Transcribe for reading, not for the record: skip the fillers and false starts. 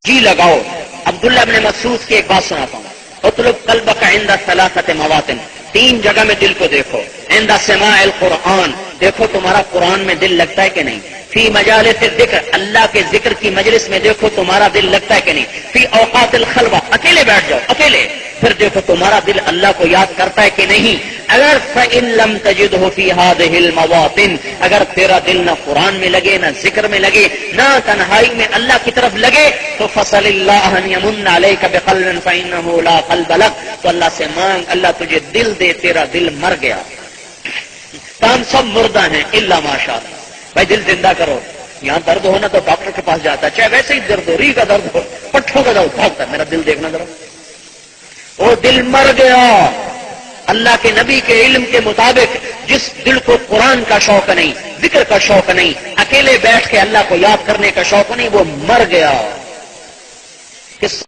جی لگاؤ. عبداللہ ابن مسعود کی ایک بات سناتا ہوں. اطلب قلبک عند ثلاثة مواطن، 3 جگہ میں دل کو دیکھو. عند سماع القرآن، دیکھو تمہارا قرآن میں دل لگتا ہے کہ نہیں. فی مجالس الذکر، اللہ کے ذکر کی مجلس میں دیکھو تمہارا دل لگتا ہے کہ نہیں. فی اوقات الخلوہ، اکیلے بیٹھ جاؤ اکیلے، پھر دیکھو تمہارا دل اللہ کو یاد کرتا ہے کہ نہیں. اگر فإن لم تجدہ فی هذه المواطن، اگر تیرا دل نہ قرآن میں لگے، نہ ذکر میں لگے، نہ تنہائی میں اللہ کی طرف لگے، تو فصل اللہ ان یمن علیک بقلب فإنہ لا قلب لک، تو اللہ سے مانگ اللہ تجھے دل دے، تیرا دل مر گیا. کام سب مردہ ہیں الا ماشاء اللہ. بھائی دل زندہ کرو. یہاں درد ہو نا تو ڈاکٹر کے پاس جاتا ہے، چاہے ویسے ہی درد ہو، ری کا درد ہو، پٹھوں کا درد بھاگتا ہے، میرا دل دیکھنا ذرا. وہ دل مر گیا. اللہ کے نبی کے علم کے مطابق جس دل کو قرآن کا شوق نہیں، ذکر کا شوق نہیں، اکیلے بیٹھ کے اللہ کو یاد کرنے کا شوق نہیں، وہ مر گیا. کس